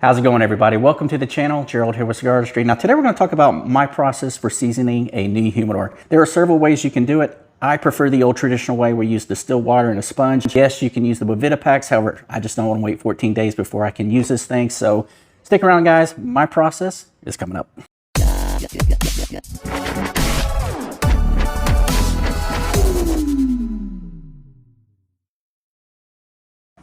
How's it going, everybody? Welcome to the channel. Gerald here with Cigar Accessories. Now today we're going to talk about my process for seasoning a new humidor. There are several ways you can do it. I prefer the old traditional way. We use distilled water and a sponge. Yes, you can use the Bovita packs. However, I just don't want to wait 14 days before I can use this thing. So stick around, guys. My process is coming up.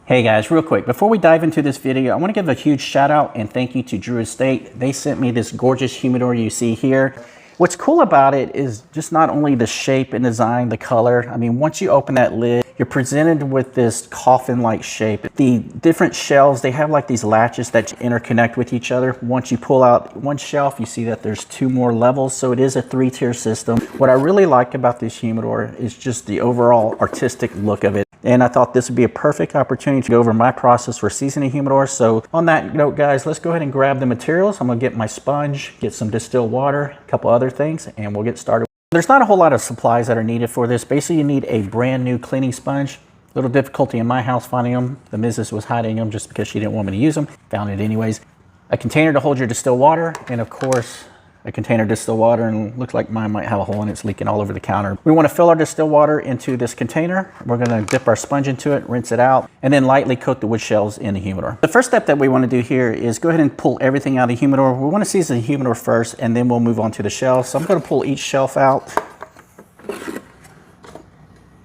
Hey guys, real quick, before we dive into this video, I want to give a huge shout out and thank you to Drew Estate. They sent me this gorgeous humidor you see here. What's cool about it is just not only the shape and design, the color. I mean, once you open that lid, you're presented with this coffin-like shape. The different shelves, they have like these latches that interconnect with each other. Once you pull out one shelf, you see that there's two more levels, so it is a three-tier system. What I really like about this humidor is just the overall artistic look of it. And I thought this would be a perfect opportunity to go over my process for seasoning humidor. So on that note, guys, let's go ahead and grab the materials. I'm gonna get my sponge, get some distilled water, a couple other things, and we'll get started. There's not a whole lot of supplies that are needed for this. Basically, you need a brand new cleaning sponge. A little difficulty in my house finding them. The missus was hiding them just because she didn't want me to use them. Found it anyways. A container to hold your distilled water, and of course, a container of distilled water, and looks like mine might have a hole in it. It's leaking all over the counter. We want to fill our distilled water into this container. We're going to dip our sponge into it, rinse it out, and then lightly coat the wood shells in the humidor. The first step that we want to do here is go ahead and pull everything out of the humidor. We want to season the humidor first, and then we'll move on to the shelves. So I'm going to pull each shelf out.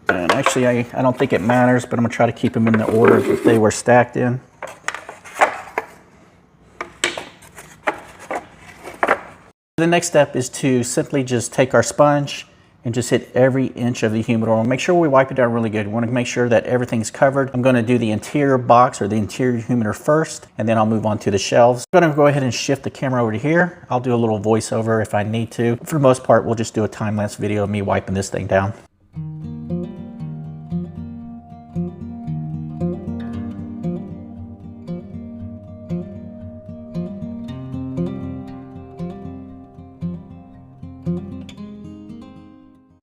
And actually, I don't think it matters, but I'm going to try to keep them in the order that they were stacked in. The next step is to simply just take our sponge and just hit every inch of the humidor. Make sure we wipe it down really good. We want to make sure that everything's covered. I'm going to do the interior box or the interior humidor first, and then I'll move on to the shelves. I'm going to go ahead and shift the camera over to here. I'll do a little voiceover if I need to. For the most part, we'll just do a time-lapse video of me wiping this thing down.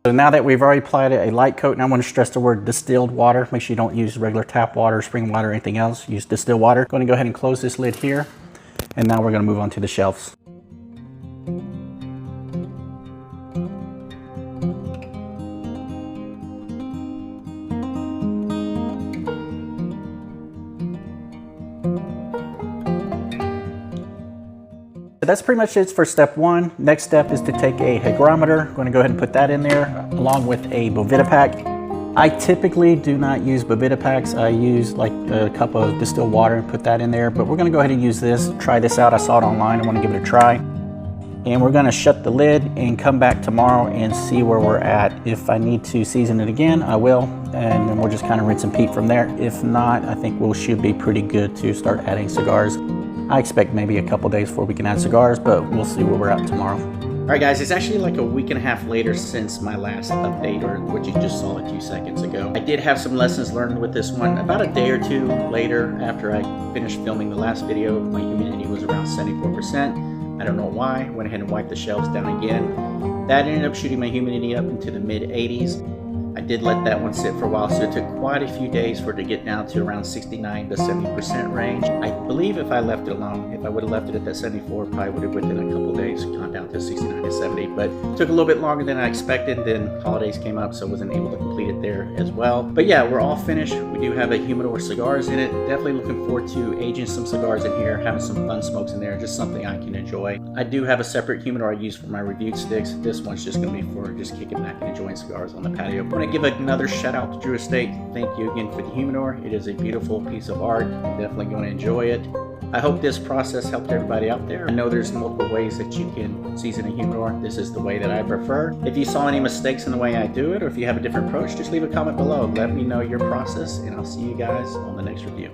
So now that we've already applied a light coat, and I want to stress the word distilled water. Make sure you don't use regular tap water, spring water, or anything else. Use distilled water. I'm going to go ahead and close this lid here. And now we're going to move on to the shelves. That's pretty much it for step one. Next step is to take a hygrometer. I'm going to go ahead and put that in there along with a Bovita pack. I typically do not use Bovita packs. I use like a cup of distilled water and put that in there, but we're going to go ahead and use this. Try this out. I saw it online. I want to give it a try. And we're going to shut the lid and come back tomorrow and see where we're at. If I need to season it again, I will. And then we'll just kind of rinse and peep from there. If not, I think we should be pretty good to start adding cigars. I expect maybe a couple days before we can add cigars, but we'll see where we're at tomorrow. All right, guys, it's actually like a week and a half later since my last update, or what you just saw a few seconds ago. I did have some lessons learned with this one. About a day or two later, after I finished filming the last video, my humidity was around 74%. I don't know why. Went ahead and wiped the shelves down again. That ended up shooting my humidity up into the mid-80s. I did let that one sit for a while, so it took quite a few days for it to get down to around 69 to 70% range. I believe if I left it alone, if I would have left it at that 74, probably would have within a couple days gone down to 69 to 70, but it took a little bit longer than I expected. Then holidays came up, so I wasn't able to complete it there as well. But yeah, we're all finished. We do have a humidor with cigars in it. Definitely looking forward to aging some cigars in here, having some fun smokes in there, just something I can enjoy. I do have a separate humidor I use for my reviewed sticks. This one's just gonna be for just kicking back and enjoying cigars on the patio. I give another shout out to Drew Estate. Thank you again for the humidor. It is a beautiful piece of art. I'm definitely going to enjoy it. I hope this process helped everybody out there. I know there's multiple ways that you can season a humidor. This is the way that I prefer. If you saw any mistakes in the way I do it, or if you have a different approach, just leave a comment below. Let me know your process, and I'll see you guys on the next review.